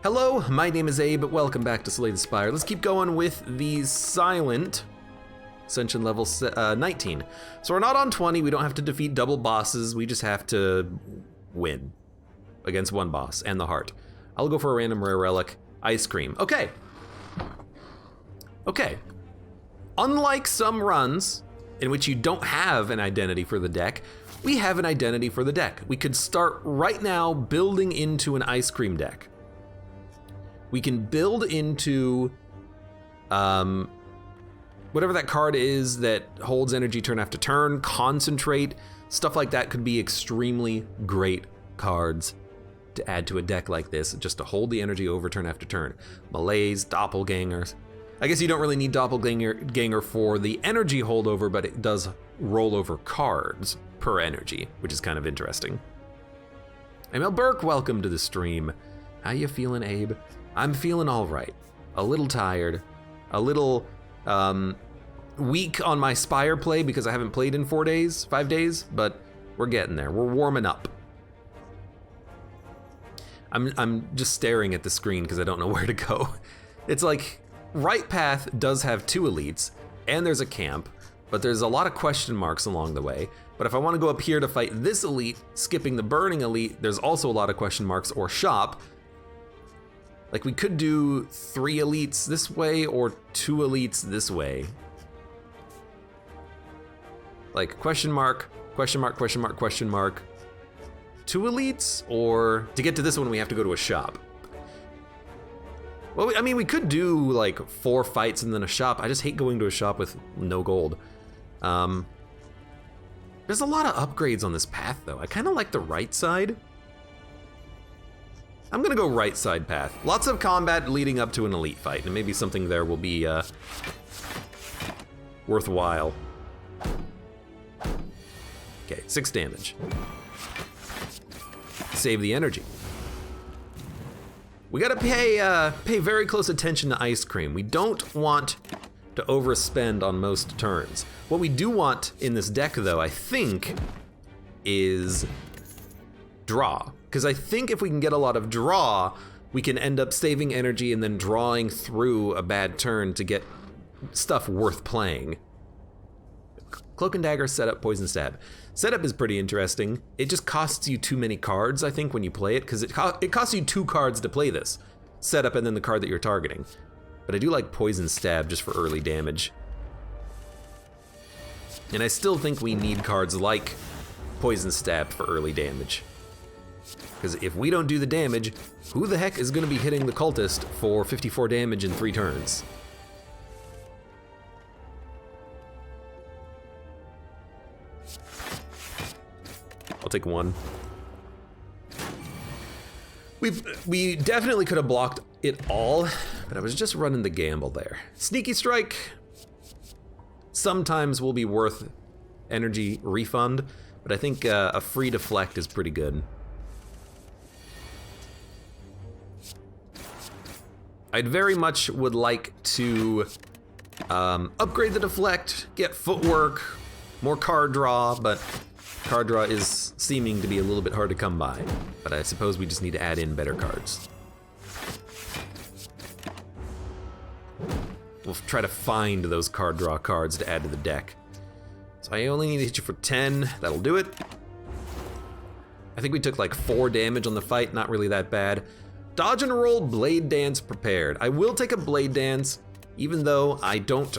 Hello, my name is Abe. Welcome back to Slay the Spire. Let's keep going with the silent Ascension level 19. So we're not on 20. We don't have to defeat double bosses. We just have to win against one boss and the heart. I'll go for a random rare relic. Ice cream. Okay. Okay. Unlike some runs in which you don't have an identity for the deck, we have an identity for the deck. We could start right now building into an ice cream deck. We can build into whatever that card is that holds energy turn after turn, concentrate, stuff like that could be extremely great cards to add to a deck like this, just to hold the energy over turn after turn. Malaise, doppelgangers. I guess you don't really need doppelganger for the energy holdover, but it does roll over cards per energy, which is kind of interesting. Emil Burke, welcome to the stream. How you feeling, Abe? I'm feeling all right. A little tired, a little weak on my Spire play because I haven't played in 5 days, but we're getting there. We're warming up. I'm just staring at the screen because I don't know where to go. It's like, right path does have 2 elites, and there's a camp, but there's a lot of question marks along the way. But if I want to go up here to fight this elite, skipping the burning elite, there's also a lot of question marks, or shop. Like, we could do 3 elites this way or 2 elites this way. Like, question mark, question mark, question mark, question mark. 2 elites, or to get to this one, we have to go to a shop. Well, I mean, we could do like 4 fights and then a shop. I just hate going to a shop with no gold. There's a lot of upgrades on this path, though. I kind of like the right side. I'm gonna go right side path. Lots of combat leading up to an elite fight, and maybe something there will be worthwhile. Okay, 6 damage. Save the energy. We gotta pay very close attention to ice cream. We don't want to overspend on most turns. What we do want in this deck, though, I think, is draw. Because I think if we can get a lot of draw, we can end up saving energy and then drawing through a bad turn to get stuff worth playing. Cloak and Dagger, setup, Poison Stab. Setup is pretty interesting. It just costs you too many cards, I think, when you play it, because it costs you 2 cards to play this. Setup and then the card that you're targeting. But I do like Poison Stab just for early damage. And I still think we need cards like Poison Stab for early damage. Because if we don't do the damage, who the heck is going to be hitting the cultist for 54 damage in 3 turns? I'll take 1. We definitely could have blocked it all, but I was just running the gamble there. Sneaky Strike sometimes will be worth energy refund, but I think a free deflect is pretty good. I'd very much would like to upgrade the deflect, get footwork, more card draw, but card draw is seeming to be a little bit hard to come by. But I suppose we just need to add in better cards. We'll try to find those card draw cards to add to the deck. So I only need to hit you for 10, that'll do it. I think we took like 4 damage on the fight, not really that bad. Dodge and roll, Blade Dance prepared. I will take a Blade Dance, even though I don't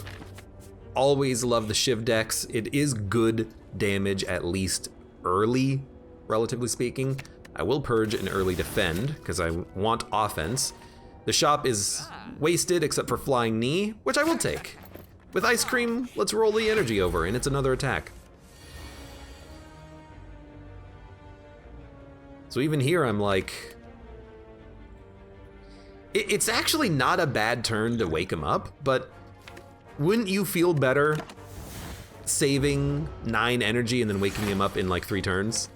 always love the Shiv decks. It is good damage, at least early, relatively speaking. I will purge and early defend, because I want offense. The shop is wasted except for Flying Knee, which I will take. With Ice Cream, let's roll the energy over, and it's another attack. So even here, I'm like, it's actually not a bad turn to wake him up, but wouldn't you feel better saving 9 energy and then waking him up in like 3 turns?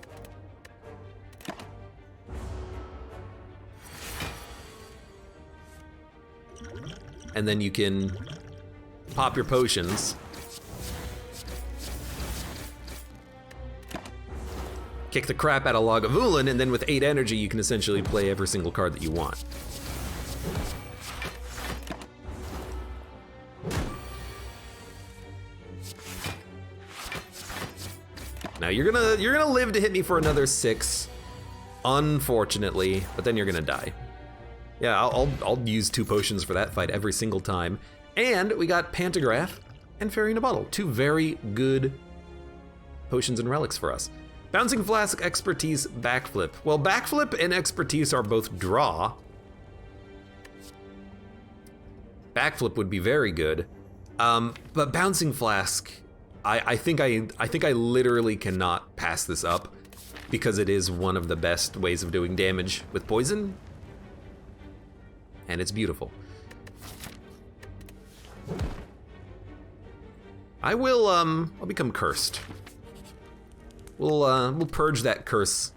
And then you can pop your potions. Kick the crap out of Lagavulin, and then with 8 energy, you can essentially play every single card that you want. Now you're gonna live to hit me for another 6, unfortunately, but then you're gonna die. Yeah, I'll use 2 potions for that fight every single time. And we got Pantograph and Fairy in a Bottle, 2 very good potions and relics for us. Bouncing Flask, Expertise, Backflip. Well, Backflip and Expertise are both draw. Backflip would be very good, but Bouncing Flask, I think I literally cannot pass this up because it is one of the best ways of doing damage with poison, and it's beautiful. I'll become cursed. We'll purge that curse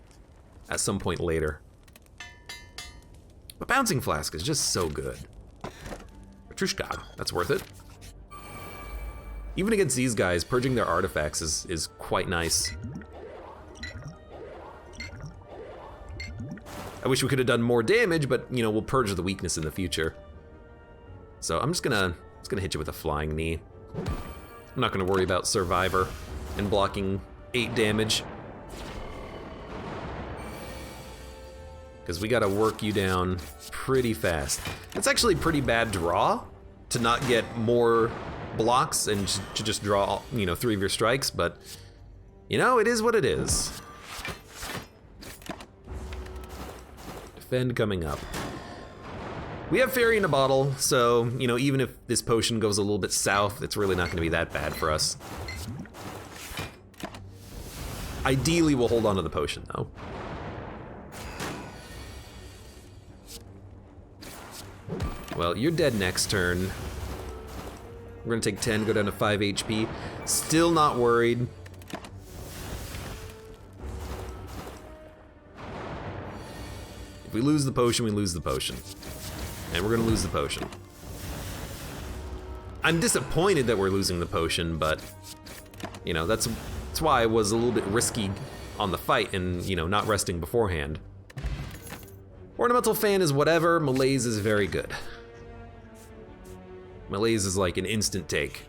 at some point later. But Bouncing Flask is just so good. Petrushka, that's worth it. Even against these guys, purging their artifacts is quite nice. I wish we could have done more damage, but you know, we'll purge the weakness in the future. So I'm just gonna hit you with a Flying Knee. I'm not gonna worry about Survivor and blocking 8 damage, because we gotta work you down pretty fast. It's actually a pretty bad draw to not get more blocks and to just draw, you know, 3 of your strikes, but you know, it is what it is. Defend coming up. We have Fairy in a Bottle, so you know, even if this potion goes a little bit south, it's really not going to be that bad for us. Ideally, we'll hold on to the potion though. Well, you're dead next turn. We're gonna take 10, go down to 5 HP. Still not worried. If we lose the potion, we lose the potion. And we're gonna lose the potion. I'm disappointed that we're losing the potion, but you know, that's why I was a little bit risky on the fight and, you know, not resting beforehand. Ornamental Fan is whatever, Malaise is very good. Malaise is like an instant take.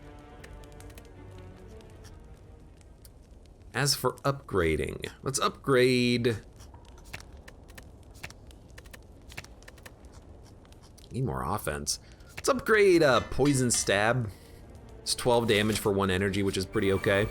As for upgrading, let's upgrade. Need more offense. Let's upgrade Poison Stab. It's 12 damage for 1 energy, which is pretty okay.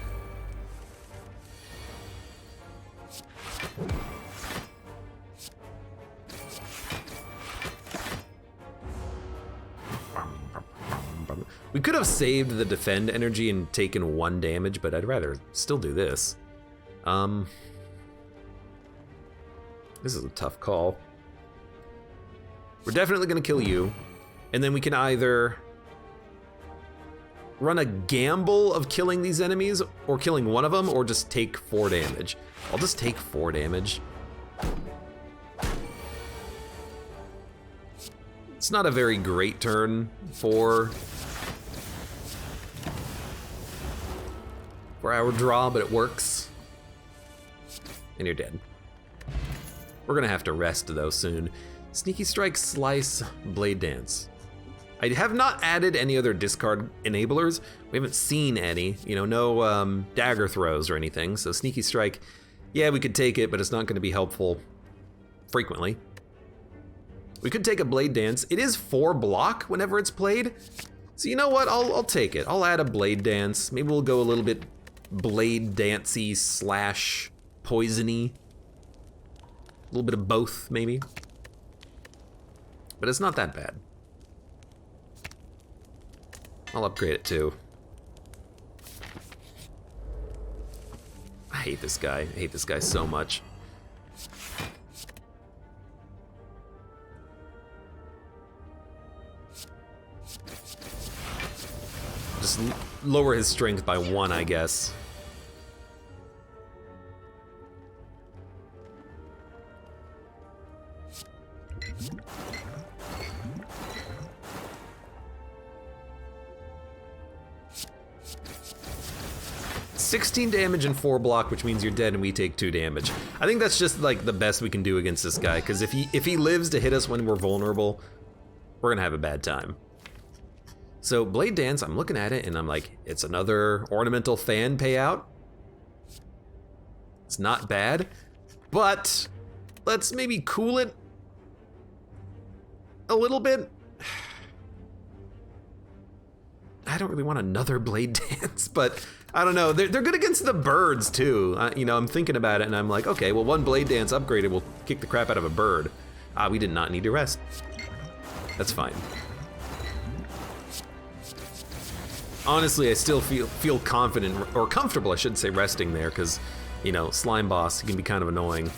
We could have saved the defend energy and taken 1 damage, but I'd rather still do this. This is a tough call. We're definitely gonna kill you, and then we can either run a gamble of killing these enemies or killing one of them, or just take 4 damage. I'll just take 4 damage. It's not a very great turn for our draw, but it works. And you're dead. We're gonna have to rest though soon. Sneaky Strike, Slice, Blade Dance. I have not added any other discard enablers. We haven't seen any, you know, no dagger throws or anything. So Sneaky Strike, yeah, we could take it, but it's not gonna be helpful frequently. We could take a Blade Dance. It is 4 block whenever it's played. So you know what, I'll take it. I'll add a Blade Dance. Maybe we'll go a little bit Blade Dancey slash poisony. A little bit of both, maybe. But it's not that bad. I'll upgrade it too. I hate this guy. I hate this guy so much. Just lower his strength by 1, I guess. $16 damage and 4 block, which means you're dead and we take 2 damage. I think that's just like the best we can do against this guy, because if he lives to hit us when we're vulnerable, we're gonna have a bad time. So Blade Dance, I'm looking at it and I'm like, it's another ornamental fan payout. It's not bad, but let's maybe cool it a little bit. I don't really want another Blade Dance, but I don't know. They're good against the birds too. You know, I'm thinking about it and I'm like, okay, well, one Blade Dance upgraded will kick the crap out of a bird. We did not need to rest. That's fine. Honestly, I still feel confident, or comfortable, I should say, resting there, because, you know, slime boss can be kind of annoying.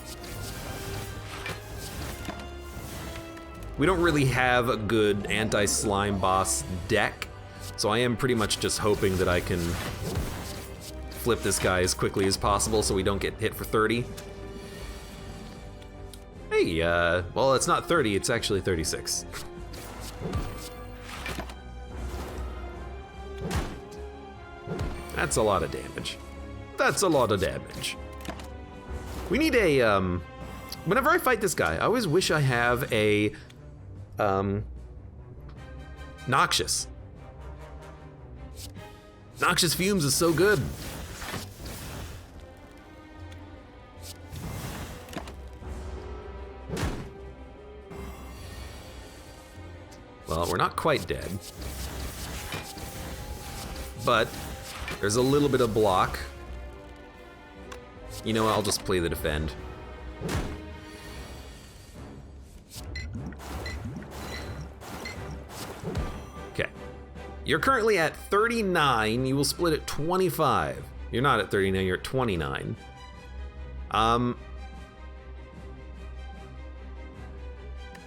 We don't really have a good anti-slime boss deck, so I am pretty much just hoping that I can flip this guy as quickly as possible so we don't get hit for 30. Hey, well, it's not 30, it's actually 36. That's a lot of damage. That's a lot of damage. We need a, whenever I fight this guy, I always wish I have a, Noxious. Noxious Fumes is so good. Well, we're not quite dead. But there's a little bit of block. You know what, I'll just play the defend. Okay. You're currently at 39, you will split at 25. You're not at 39, you're at 29.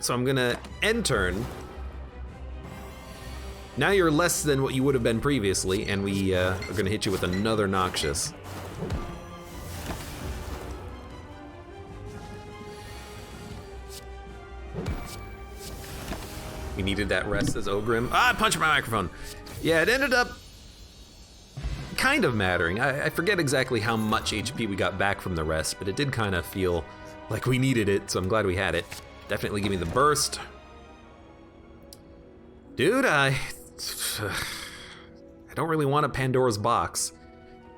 So I'm gonna end turn. Now you're less than what you would have been previously, and we are gonna hit you with another Noxious. We needed that rest as Ogrim. I punched my microphone. Yeah, it ended up kind of mattering. I forget exactly how much HP we got back from the rest, but it did kind of feel like we needed it, so I'm glad we had it. Definitely give me the burst. Dude, I don't really want a Pandora's box.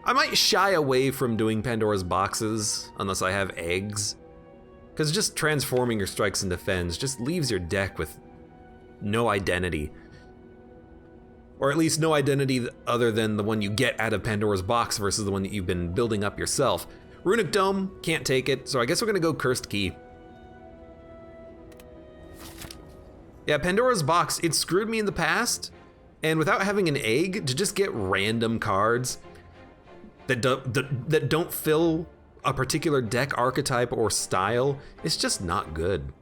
I might shy away from doing Pandora's boxes unless I have eggs, because just transforming your strikes into fens just leaves your deck with no identity. Or at least no identity other than the one you get out of Pandora's box versus the one that you've been building up yourself. Runic Dome, can't take it, so I guess we're gonna go Cursed Key. Yeah, Pandora's box, it screwed me in the past, and without having an egg, to just get random cards that don't fill a particular deck archetype or style, it's just not good.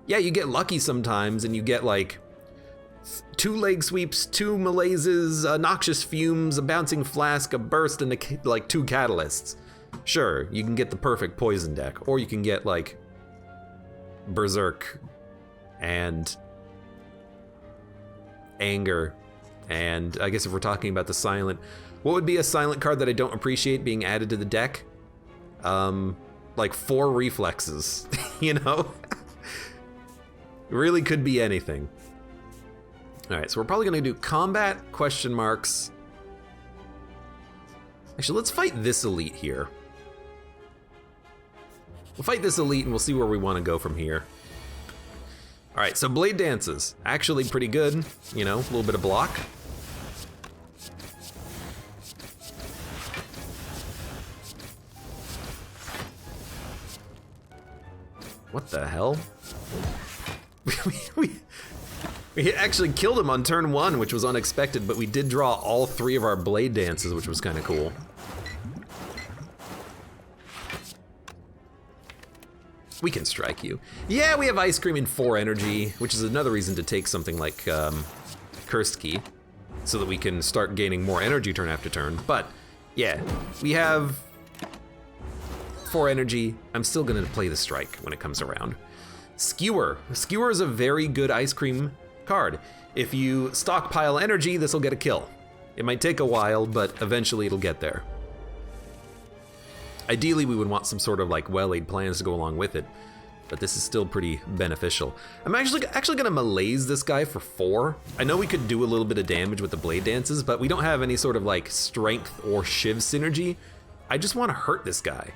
Yeah, you get lucky sometimes, and you get like 2 leg sweeps, 2 malaises, Noxious Fumes, a bouncing flask, a burst, and like 2 catalysts. Sure, you can get the perfect poison deck, or you can get like Berserk and Anger, and I guess if we're talking about the silent, what would be a silent card that I don't appreciate being added to the deck? Like 4 reflexes, you know? It really could be anything. All right, so we're probably gonna do combat, question marks. Actually, let's fight this elite here. We'll fight this elite and we'll see where we wanna go from here. All right, so Blade Dances, actually pretty good, you know, a little bit of block. What the hell? We actually killed him on turn 1, which was unexpected, but we did draw all 3 of our Blade Dances, which was kind of cool. We can strike you. Yeah, we have Ice Cream in 4 energy, which is another reason to take something like Cursed Key, so that we can start gaining more energy turn after turn. But yeah, we have 4 energy. I'm still gonna play the strike when it comes around. Skewer. Skewer is a very good Ice Cream card. If you stockpile energy, this will get a kill. It might take a while, but eventually it'll get there. Ideally, we would want some sort of like well-laid plans to go along with it. but this is still pretty beneficial. I'm actually gonna malaise this guy for 4. I know we could do a little bit of damage with the blade dances, but we don't have any sort of like strength or shiv synergy. I just want to hurt this guy.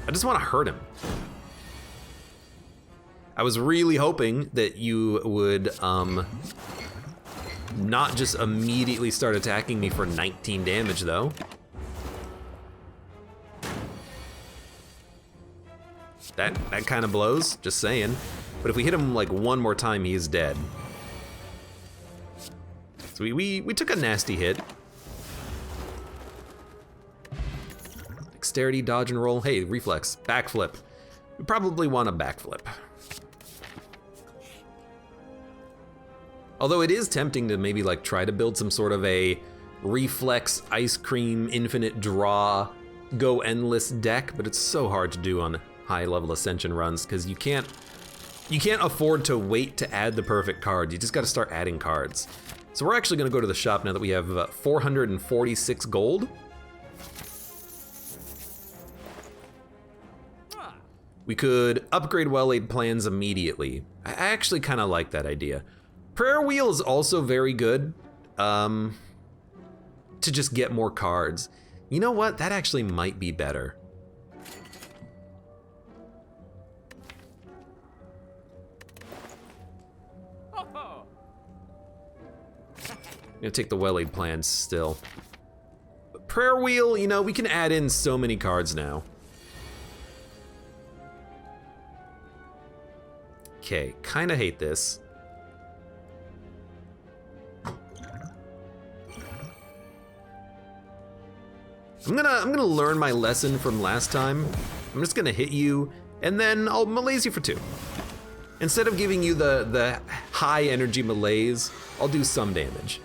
I just want to hurt him. I was really hoping that you would not just immediately start attacking me for 19 damage though. That kind of blows, just saying. But if we hit him like one more time, he is dead. So we took a nasty hit. Dexterity, dodge and roll. Hey, reflex, backflip. We probably want a backflip. Although it is tempting to maybe like try to build some sort of a reflex, ice cream, infinite draw, go endless deck, but it's so hard to do on high level ascension runs because you can't afford to wait to add the perfect cards. You just got to start adding cards. So we're actually going to go to the shop now that we have 446 gold. We could upgrade well-laid plans immediately. I actually kind of like that idea. Prayer Wheel is also very good to just get more cards. You know what? That actually might be better. I'm gonna take the well-laid plans still. But Prayer Wheel, you know, we can add in so many cards now. Okay, kinda hate this. I'm gonna learn my lesson from last time. I'm just gonna hit you, and then I'll malaise you for 2. Instead of giving you the high energy malaise, I'll do some damage.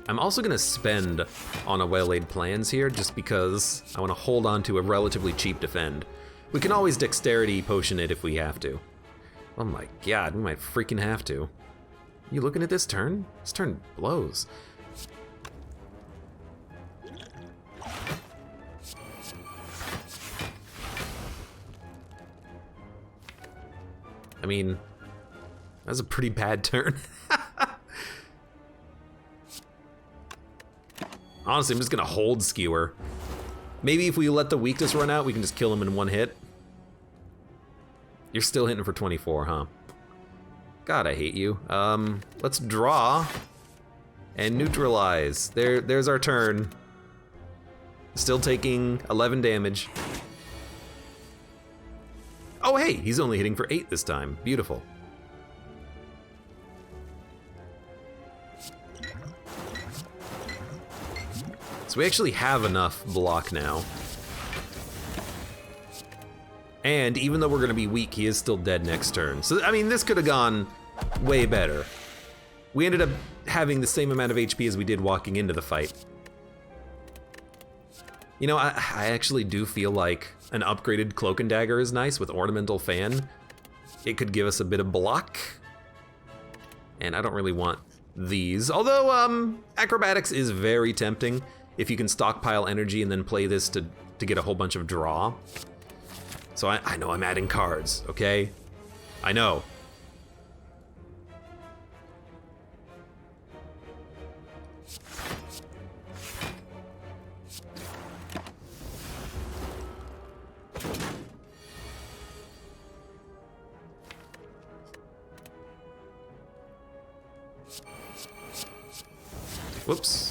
I'm also gonna spend on a well-laid plans here just because I wanna hold on to a relatively cheap defend. We can always dexterity potion it if we have to. Oh my god, we might freaking have to. You looking at this turn? This turn blows. I mean, that's a pretty bad turn. Honestly, I'm just gonna hold Skewer. Maybe if we let the weakness run out, we can just kill him in one hit. You're still hitting for 24, huh? God, I hate you. Let's draw and neutralize. There's our turn. Still taking 11 damage. Oh, hey, he's only hitting for 8 this time. Beautiful. So we actually have enough block now. And even though we're gonna be weak, he is still dead next turn. So, I mean, this could have gone way better. We ended up having the same amount of HP as we did walking into the fight. You know, I actually do feel like an upgraded Cloak and Dagger is nice with Ornamental Fan. It could give us a bit of block. And I don't really want these. Although, Acrobatics is very tempting if you can stockpile energy and then play this to get a whole bunch of draw. So I know I'm adding cards, okay? I know. Whoops.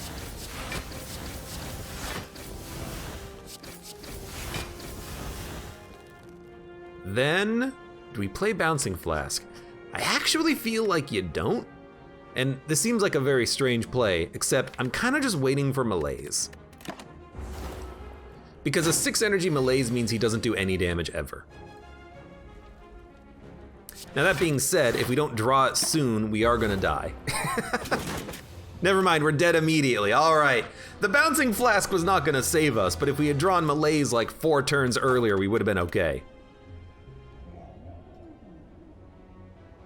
Then, do we play Bouncing Flask? I actually feel like you don't. And this seems like a very strange play, except I'm kind of just waiting for malaise. Because a 6 energy malaise means he doesn't do any damage ever. Now that being said, if we don't draw it soon, we are gonna die. Never mind, we're dead immediately, all right. The Bouncing Flask was not gonna save us, but if we had drawn malaise like 4 turns earlier, we would have been okay.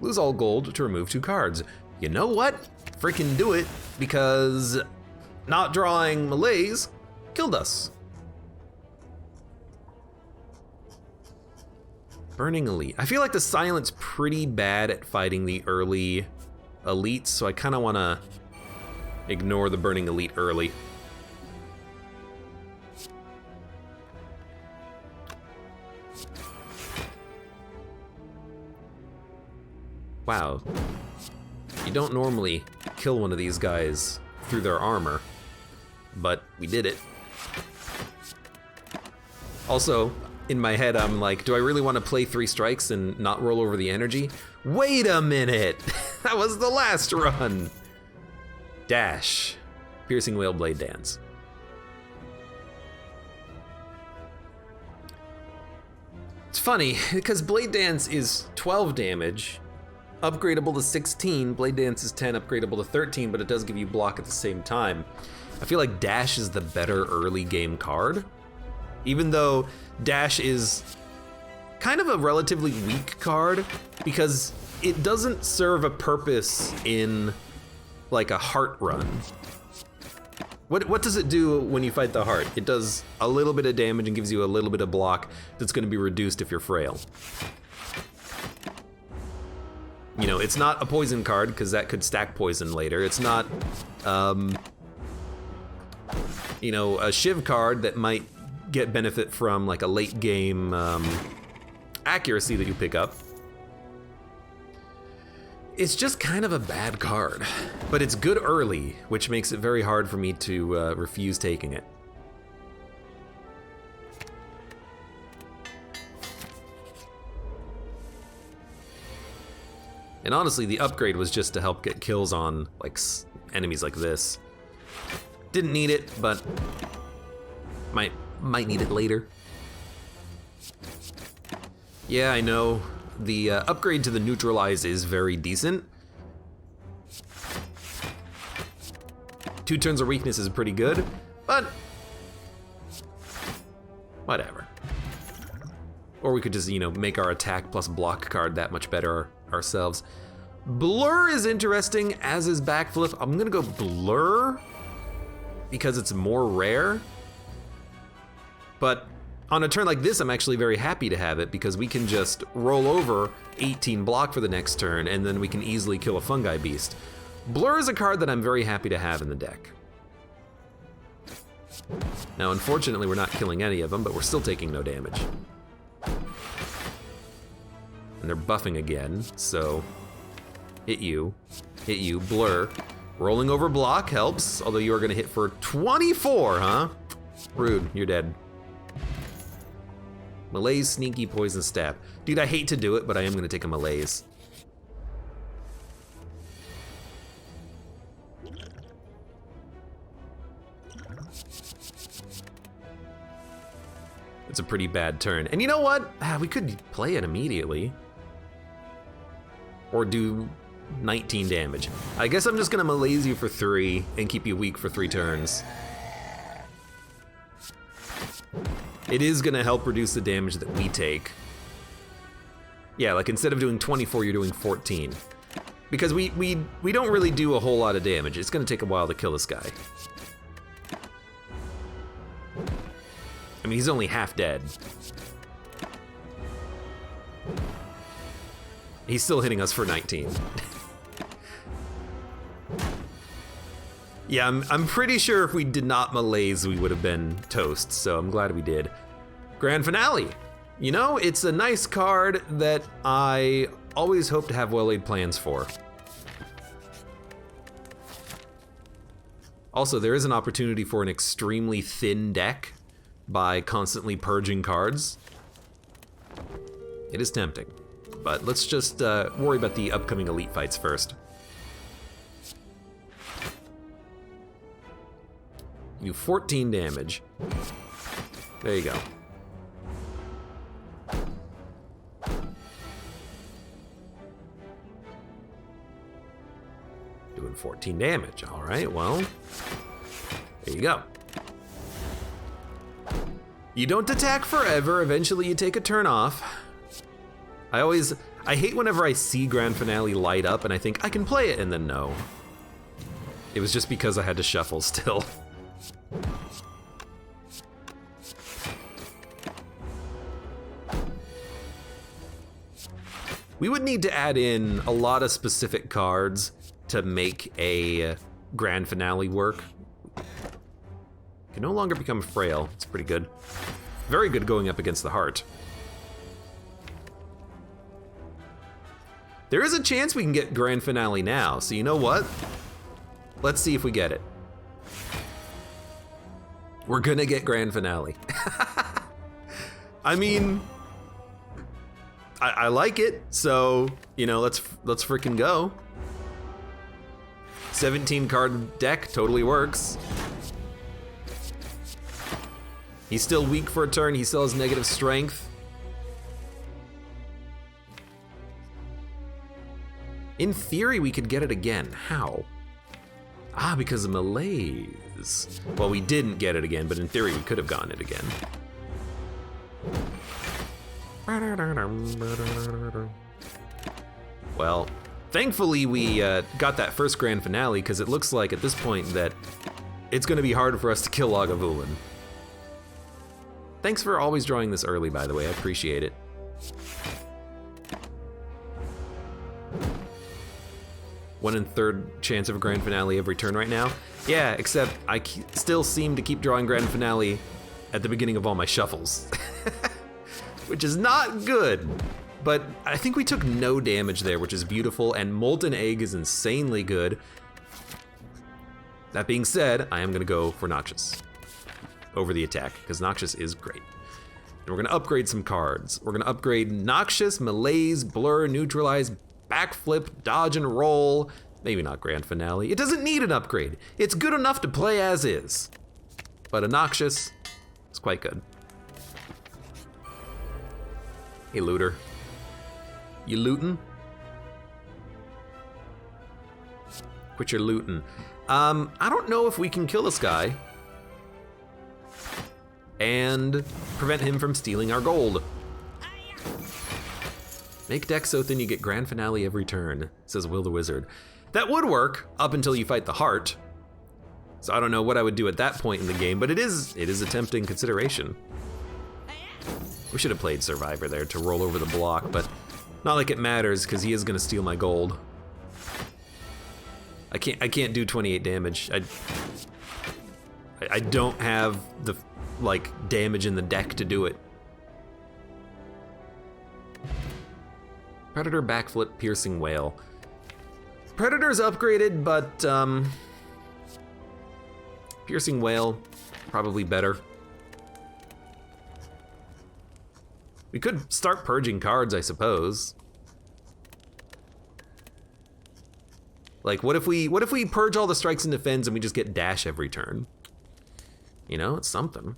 Lose all gold to remove 2 cards. you know what? Freaking do it, because not drawing melees killed us. Burning Elite. I feel like the Silent's pretty bad at fighting the early elites, so I kind of want to ignore the Burning Elite early. Wow. You don't normally kill one of these guys through their armor, but we did it. Also, in my head, I'm like, do I really want to play 3 strikes and not roll over the energy? Wait a minute! That was the last run! Dash. Piercing Whale Blade Dance. It's funny, because Blade Dance is 12 damage, upgradable to 16, Blade Dance is 10, upgradable to 13, but it does give you block at the same time. I feel like Dash is the better early game card, even though Dash is kind of a relatively weak card because it doesn't serve a purpose in like a heart run. What does it do when you fight the heart? It does a little bit of damage and gives you a little bit of block that's going to be reduced if you're frail. You know, it's not a poison card because that could stack poison later. It's not, you know, a Shiv card that might get benefit from like a late game accuracy that you pick up. It's just kind of a bad card, but it's good early, which makes it very hard for me to refuse taking it. And honestly, the upgrade was just to help get kills on like enemies like this. Didn't need it, but might need it later. Yeah, I know. The upgrade to the neutralize is very decent. 2 turns of weakness is pretty good, but whatever. Or we could just, you know, make our attack plus block card that much better ourselves. Blur is interesting, as is backflip. I'm gonna go blur because it's more rare. But on a turn like this, I'm actually very happy to have it because we can just roll over 18 block for the next turn and then we can easily kill a fungi beast. Blur is a card that I'm very happy to have in the deck. Now, unfortunately, we're not killing any of them, but we're still taking no damage. And they're buffing again, so hit you, blur. Rolling over block helps, although you are gonna hit for 24, huh? Rude, you're dead. Malaise, sneaky, poison stab. Dude, I hate to do it, but I am gonna take a malaise. It's a pretty bad turn. And you know what? We could play it immediately. Or do 19 damage. I guess I'm just gonna malaise you for 3 and keep you weak for 3 turns. It is gonna help reduce the damage that we take. Yeah, like instead of doing 24, you're doing 14. Because we don't really do a whole lot of damage. It's gonna take a while to kill this guy. I mean, he's only half dead. He's still hitting us for 19. Yeah, I'm pretty sure if we did not malaise, we would have been toast, so I'm glad we did. Grand Finale. You know, it's a nice card that I always hope to have well-laid plans for. Also, there is an opportunity for an extremely thin deck by constantly purging cards. It is tempting, but let's just worry about the upcoming elite fights first. You do 14 damage. There you go. Doing 14 damage. All right, well, there you go. You don't attack forever. Eventually you take a turn off. I I hate whenever I see Grand Finale light up and I think I can play it, and then no. It was just because I had to shuffle still. We would need to add in a lot of specific cards to make a Grand Finale work. Can no longer become frail. It's pretty good. Very good going up against the heart. There is a chance we can get Grand Finale now, so you know what? Let's see if we get it. We're gonna get Grand Finale. I mean, I like it, so, you know, let's freaking go. 17 card deck totally works. He's still weak for a turn, he still has negative strength. In theory, we could get it again. How? Ah, because of malaise. Well, we didn't get it again, but in theory, we could have gotten it again. Well, thankfully we got that first Grand Finale, because it looks like at this point that it's going to be hard for us to kill Lagavulin. Thanks for always drawing this early, by the way. I appreciate it. One in third chance of a Grand Finale every turn right now. Yeah, except I still seem to keep drawing Grand Finale at the beginning of all my shuffles. Which is not good. But I think we took no damage there, which is beautiful, and Molten Egg is insanely good. That being said, I am gonna go for Noxious over the attack, because Noxious is great. And we're gonna upgrade some cards. We're gonna upgrade Noxious, Malaise, Blur, Neutralize, Backflip, Dodge and Roll. Maybe not Grand Finale. It doesn't need an upgrade. It's good enough to play as is. But a Noxious is quite good. Hey, looter. You lootin'? Quit your lootin'. I don't know if we can kill this guy and prevent him from stealing our gold. Make deck so thin you get Grand Finale every turn, says Will the Wizard. That would work up until you fight the heart. So I don't know what I would do at that point in the game, but it is a tempting consideration. We should have played Survivor there to roll over the block, but not like it matters because he is gonna steal my gold. I can't do 28 damage. I don't have the damage in the deck to do it. Predator, Backflip, Piercing Whale. Predator's upgraded, but Piercing Whale, probably better. We could start purging cards, I suppose. Like, what if we purge all the strikes and defends and we just get dash every turn? You know, it's something.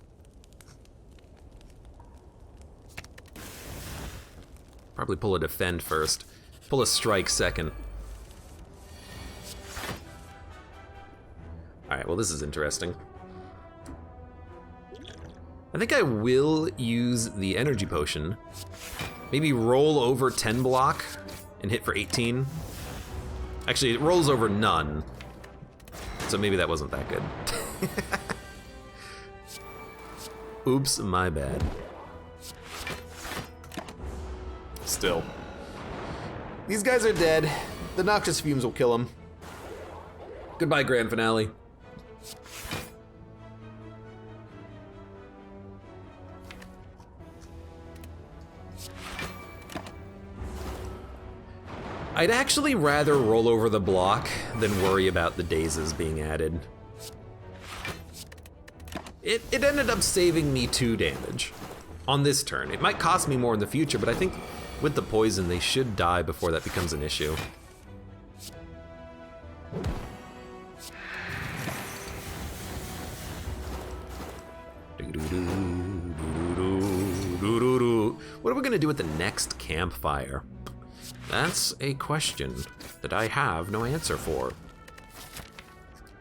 Probably pull a defend first. Pull a strike second. Alright, well this is interesting. I think I will use the energy potion. Maybe roll over 10 block and hit for 18. Actually, it rolls over none. So maybe that wasn't that good. Oops, my bad. Still. These guys are dead. The Noxious Fumes will kill them. Goodbye, Grand Finale. I'd actually rather roll over the block than worry about the dazes being added. It ended up saving me 2 damage on this turn. It might cost me more in the future, but I think with the poison, they should die before that becomes an issue. What are we gonna do with the next campfire? That's a question that I have no answer for.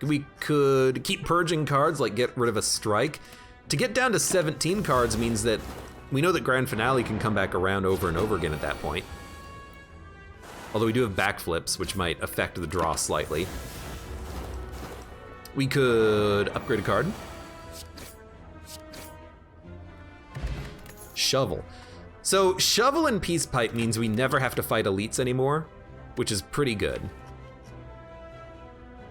We could keep purging cards, like get rid of a strike. To get down to 17 cards means that we know that Grand Finale can come back around over and over again at that point. Although we do have backflips, which might affect the draw slightly. We could upgrade a card. Shovel. So shovel and peace pipe means we never have to fight elites anymore, which is pretty good.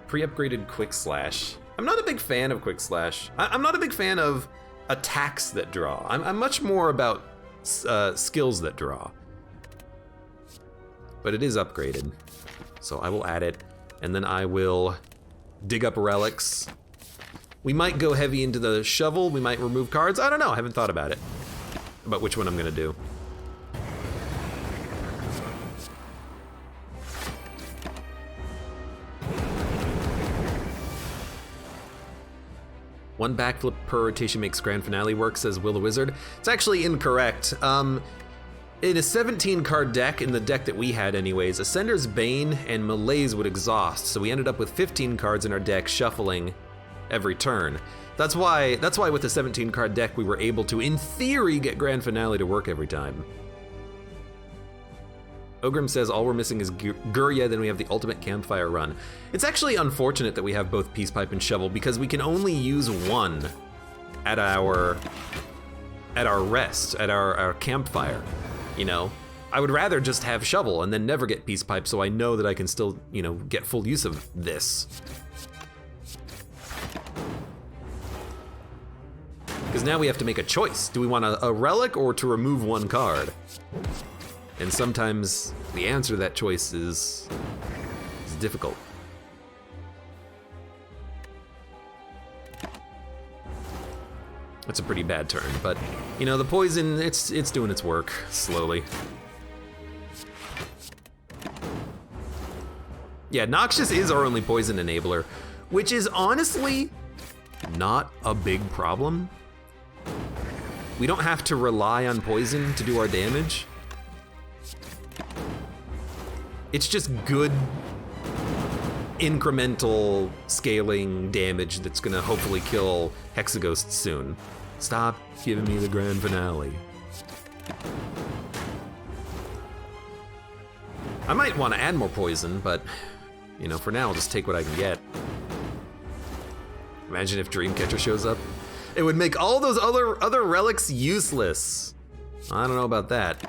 Pre-upgraded quick slash. I'm not a big fan of quick slash. I'm not a big fan of attacks that draw. I'm much more about skills that draw. But it is upgraded, so I will add it, and then I will dig up relics. We might go heavy into the shovel, we might remove cards. I don't know, I haven't thought about it, about which one I'm gonna do. One backflip per rotation makes grand finale work, says Will the Wizard. It's actually incorrect. In a 17 card deck, in the deck that we had anyways, Ascender's Bane and Malaise would exhaust, so we ended up with 15 cards in our deck shuffling every turn. That's why with the 17 card deck we were able to, in theory, get grand finale to work every time. Ogrim says all we're missing is Gurya, then we have the ultimate campfire run. It's actually unfortunate that we have both peace pipe and shovel because we can only use one at our rest, at our campfire. You know, I would rather just have shovel and then never get peace pipe so I know that I can still, you know, get full use of this. Because now we have to make a choice. Do we want a relic or to remove one card? And sometimes the answer to that choice is difficult. That's a pretty bad turn, but you know, the poison, it's doing its work slowly. Yeah, Noxious is our only poison enabler, which is honestly not a big problem. We don't have to rely on poison to do our damage. It's just good incremental scaling damage that's gonna hopefully kill Hexaghost soon. Stop giving me the grand finale. I might want to add more poison, but you know, for now I'll just take what I can get. Imagine if Dreamcatcher shows up. It would make all those other relics useless. I don't know about that.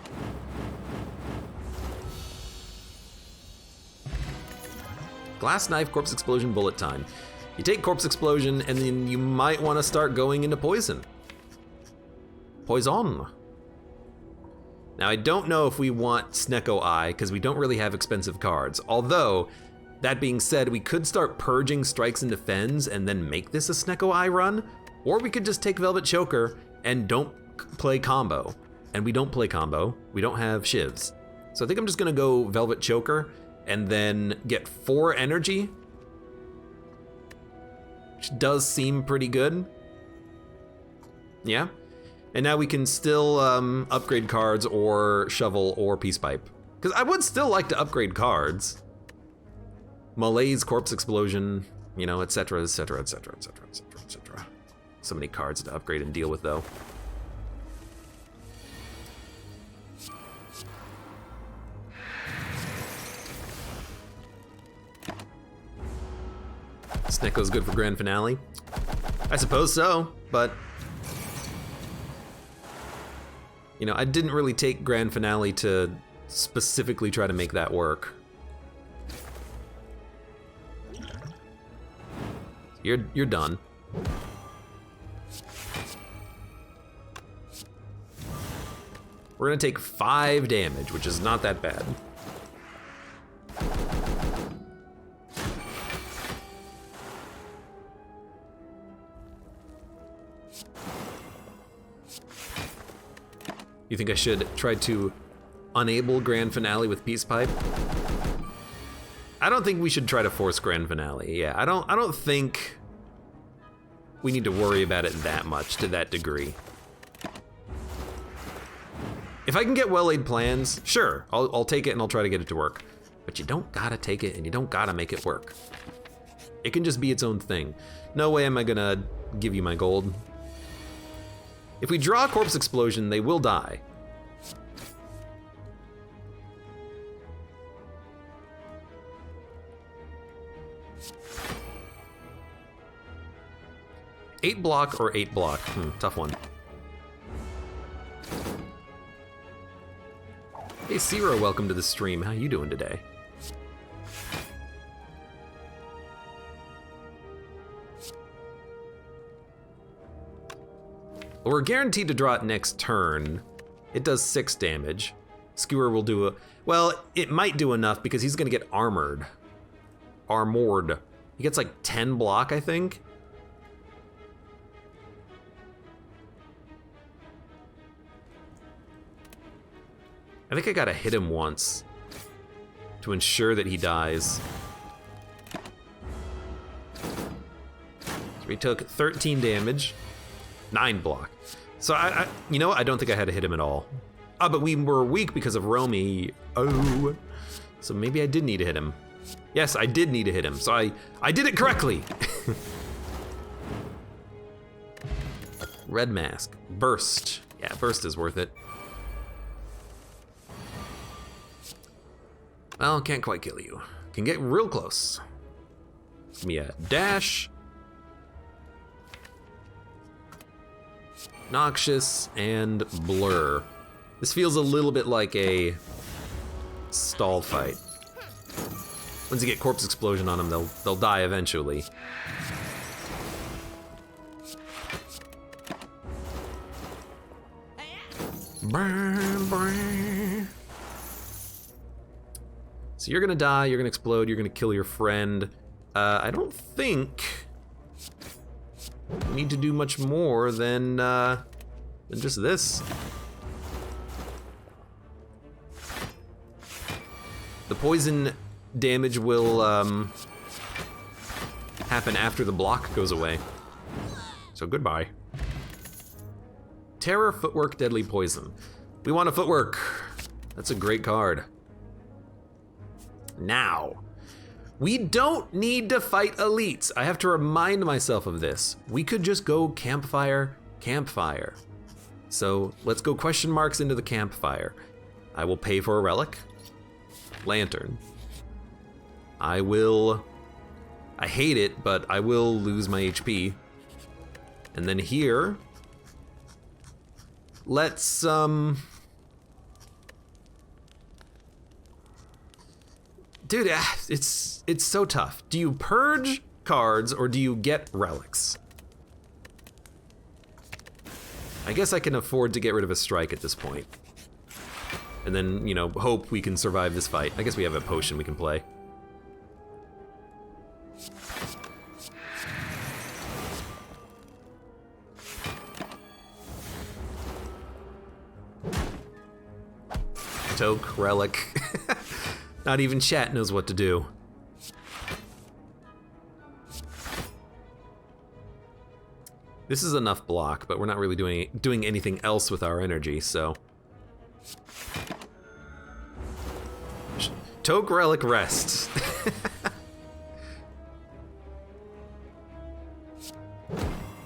Glass Knife, Corpse Explosion, Bullet Time. You take Corpse Explosion and then you might want to start going into poison. Poison. Now I don't know if we want Snecko Eye because we don't really have expensive cards. Although, that being said, we could start purging strikes and defends and then make this a Snecko Eye run. Or we could just take Velvet Choker and don't play combo. And we don't play combo, we don't have shivs. So I think I'm just gonna go Velvet Choker and then get 4 energy, which does seem pretty good. Yeah, and now we can still upgrade cards or shovel or peace pipe. Because I would still like to upgrade cards. Malaise, Corpse Explosion, you know, etc, etc, etc, etc, etc, etc. So many cards to upgrade and deal with though. Snecko's good for grand finale? I suppose so, but you know, I didn't really take grand finale to specifically try to make that work. You're done. We're gonna take 5 damage, which is not that bad. You think I should try to unable grand finale with peace pipe? I don't think we should try to force grand finale. Yeah, I don't think we need to worry about it that much, to that degree. If I can get well-laid plans, sure, I'll take it and I'll try to get it to work. But you don't gotta take it and you don't gotta make it work. It can just be its own thing. No way am I gonna give you my gold. If we draw a Corpse Explosion, they will die. 8 block or 8 block? Tough one. Hey, Zero, welcome to the stream. How you doing today? Well, we're guaranteed to draw it next turn. It does 6 damage. Skewer will do well, it might do enough because he's gonna get armored. Armored. He gets like 10 block, I think. I think I gotta hit him once to ensure that he dies. So he took 13 damage, 9 block. So you know what? I don't think I had to hit him at all. But we were weak because of Romy. Oh, so maybe I did need to hit him. Yes, I did need to hit him. So I did it correctly. Red mask, burst. Yeah, burst is worth it. Well, can't quite kill you. Can get real close. Give me a dash. Noxious and blur. This feels a little bit like a stall fight. Once you get corpse explosion on them, they'll die eventually. So you're gonna die, you're gonna explode, you're gonna kill your friend. I don't think we need to do much more than just this. The poison damage will happen after the block goes away. So goodbye. Terror, footwork, deadly poison. We want a footwork. That's a great card. Now, we don't need to fight elites. I have to remind myself of this. We could just go campfire, campfire. So let's go question marks into the campfire. I will pay for a relic. Lantern. I hate it, but I will lose my HP. And then here, let's, dude, it's so tough. Do you purge cards or do you get relics? I guess I can afford to get rid of a strike at this point. And then, you know, hope we can survive this fight. I guess we have a potion we can play. Toke, relic. Not even chat knows what to do. This is enough block, but we're not really doing anything else with our energy, so. Toke, relic, rest.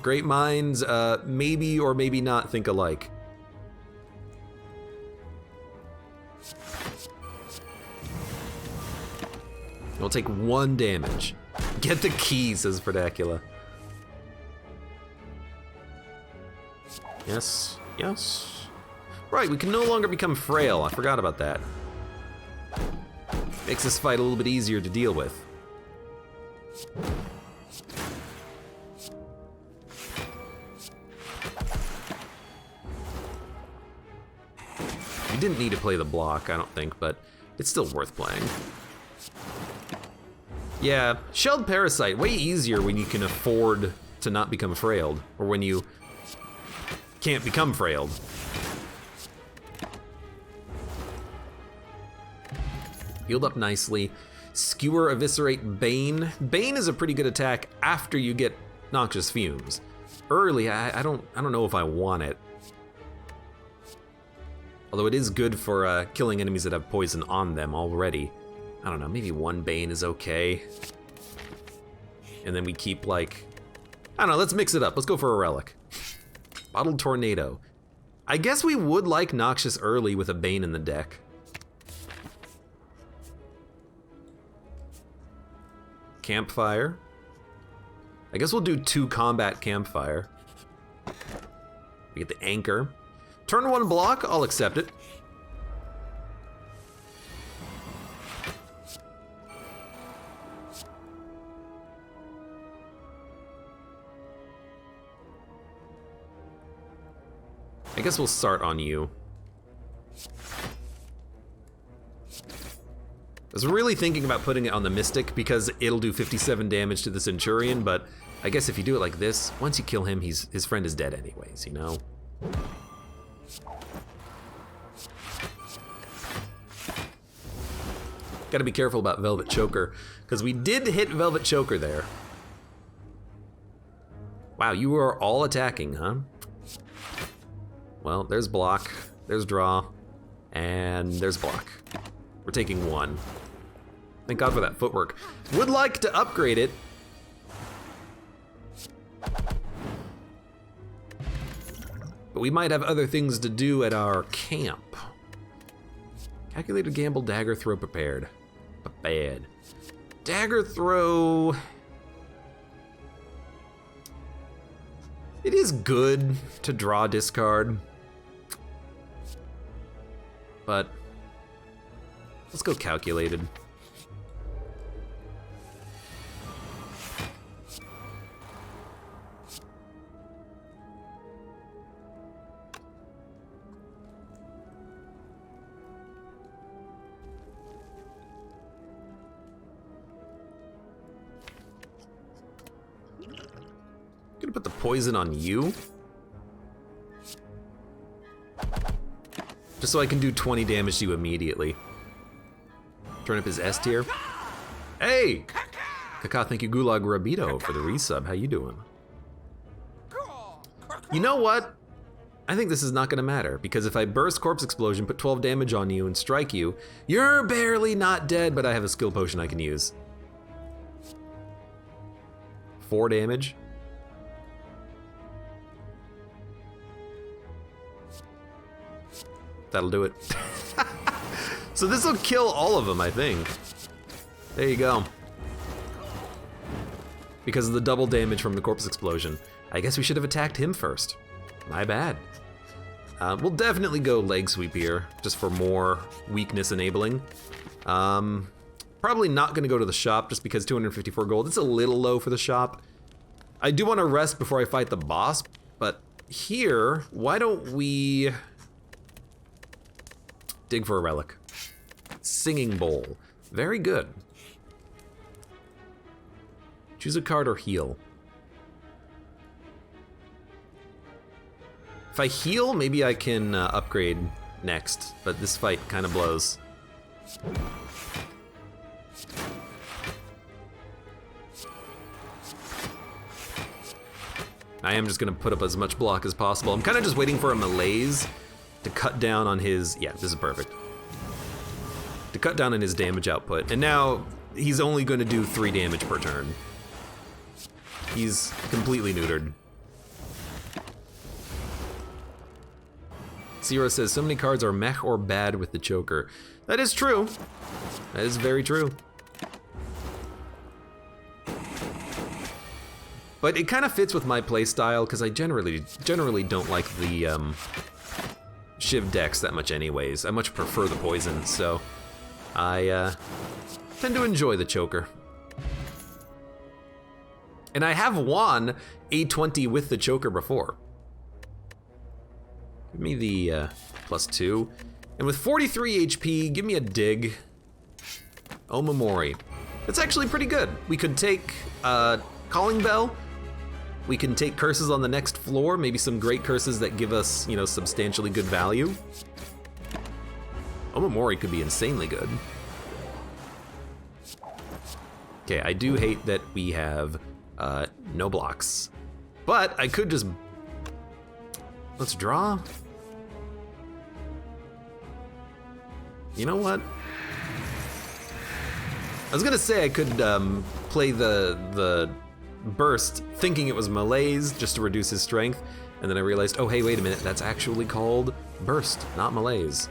Great minds, maybe or maybe not think alike. We'll take 1 damage. Get the key, says Verdacula. Yes, yes. Right, we can no longer become frail. I forgot about that. Makes this fight a little bit easier to deal with. You didn't need to play the block, I don't think, but it's still worth playing. Yeah, Shelled Parasite, way easier when you can afford to not become frailed, or when you can't become frailed. Healed up nicely. Skewer, Eviscerate, Bane. Bane is a pretty good attack after you get Noxious Fumes. Early, I don't know if I want it. Although it is good for killing enemies that have poison on them already. I don't know, maybe 1 Bane is okay. And then we keep like, I don't know, let's mix it up. Let's go for a relic. Bottled Tornado. I guess we would like Noxious early with a Bane in the deck. Campfire. I guess we'll do 2 combat campfire. We get the anchor. Turn 1 block, I'll accept it. I guess we'll start on you. I was really thinking about putting it on the Mystic because it'll do 57 damage to the Centurion, but I guess if you do it like this, once you kill him, his friend is dead anyways, you know? Gotta be careful about Velvet Choker, because we did hit Velvet Choker there. Wow, you are all attacking, huh? Well, there's block, there's draw, and there's block. We're taking 1. Thank God for that footwork. Would like to upgrade it. But we might have other things to do at our camp. Calculated gamble, dagger throw prepared. But bad. Dagger throw. It is good to draw discard. But let's go calculated. Gonna put the poison on you. Just so I can do 20 damage to you immediately. Turn up his S tier. Hey! Kaka, thank you Gulag Rabito for the resub. How you doing? You know what? I think this is not gonna matter, because if I burst Corpse Explosion, put 12 damage on you, and strike you, you're barely not dead, but I have a skill potion I can use. 4 damage. That'll do it. So this will kill all of them, I think. There you go. Because of the double damage from the Corpse Explosion. I guess we should have attacked him first. My bad. We'll definitely go leg sweep here, just for more weakness enabling. Probably not gonna go to the shop, just because 254 gold. It's a little low for the shop. I do want to rest before I fight the boss, but here, why don't we dig for a relic? Singing Bowl. Very good. Choose a card or heal. If I heal, maybe I can upgrade next, but this fight kind of blows. I am just gonna put up as much block as possible. I'm kind of just waiting for a malaise to cut down on his, yeah, this is perfect. To cut down on his damage output. And now he's only gonna do 3 damage per turn. He's completely neutered. Zero says, so many cards are meh or bad with the choker. That is true. That is very true. But it kind of fits with my playstyle, because I generally don't like the Shiv decks that much anyways. I much prefer the poison, so I tend to enjoy the choker. And I have won A20 with the choker before. Give me the +2. And with 43 HP, give me a dig. Omamori. That's actually pretty good. We could take Calling Bell. We can take curses on the next floor, maybe some great curses that give us, you know, substantially good value. Omamori could be insanely good. Okay, I do hate that we have no blocks. But I could just... Let's draw. You know what? I was gonna say I could play the burst thinking it was malaise just to reduce his strength, and then I realized, oh hey, wait a minute, that's actually called burst, not malaise.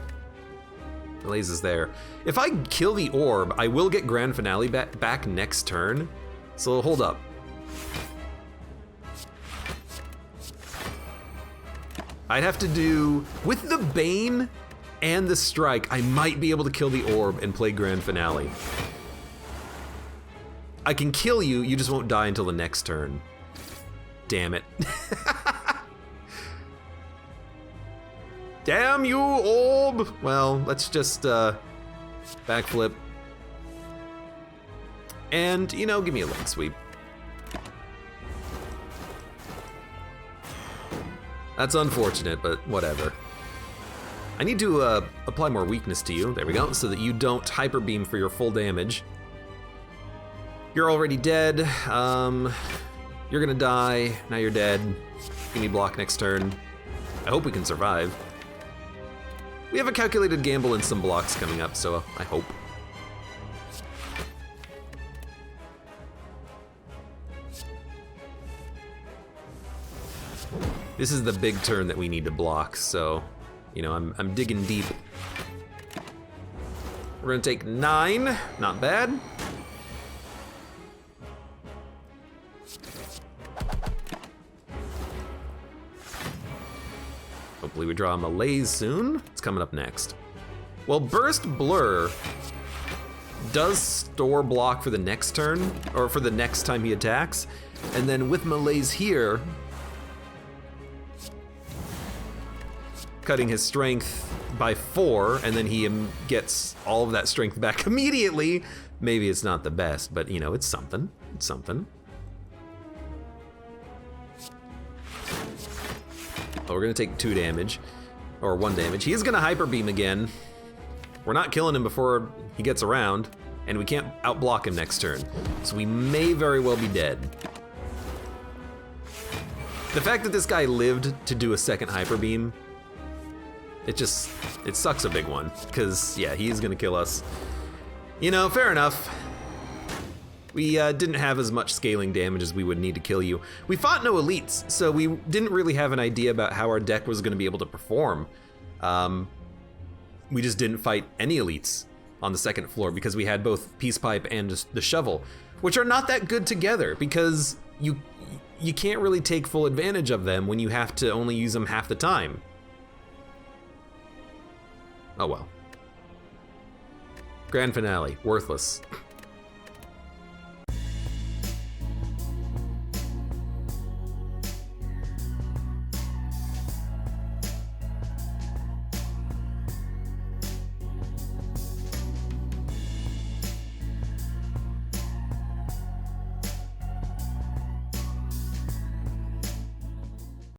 Malaise is there. If I kill the orb, I will get Grand Finale back next turn, so hold up. I'd have to do, with the Bane and the Strike, I might be able to kill the Orb and play Grand Finale. I can kill you, you just won't die until the next turn. Damn it. Damn you, Orb! Well, let's just backflip. And, you know, give me a leg sweep. That's unfortunate, but whatever. I need to apply more weakness to you, there we go, so that you don't hyper beam for your full damage. You're already dead, you're gonna die, now you're dead. Give me block next turn. I hope we can survive. We have a calculated gamble and some blocks coming up, so I hope. This is the big turn that we need to block, so, you know, I'm digging deep. We're gonna take 9, not bad. Hopefully we draw a malaise soon. It's coming up next. Well, Burst Blur does store block for the next turn, or for the next time he attacks, and then with malaise here, cutting his strength by 4, and then he gets all of that strength back immediately. Maybe it's not the best, but you know, it's something. It's something. Oh, we're gonna take 2 damage, or 1 damage. He is gonna hyper beam again. We're not killing him before he gets around, and we can't outblock him next turn. So we may very well be dead. The fact that this guy lived to do a second hyper beam, it sucks a big one, because yeah, he's gonna kill us. You know, fair enough. We didn't have as much scaling damage as we would need to kill you. We fought no elites, so we didn't really have an idea about how our deck was gonna be able to perform. We just didn't fight any elites on the second floor because we had both Peace Pipe and the Shovel, which are not that good together because you can't really take full advantage of them when you have to only use them half the time. Oh well. Grand Finale, worthless.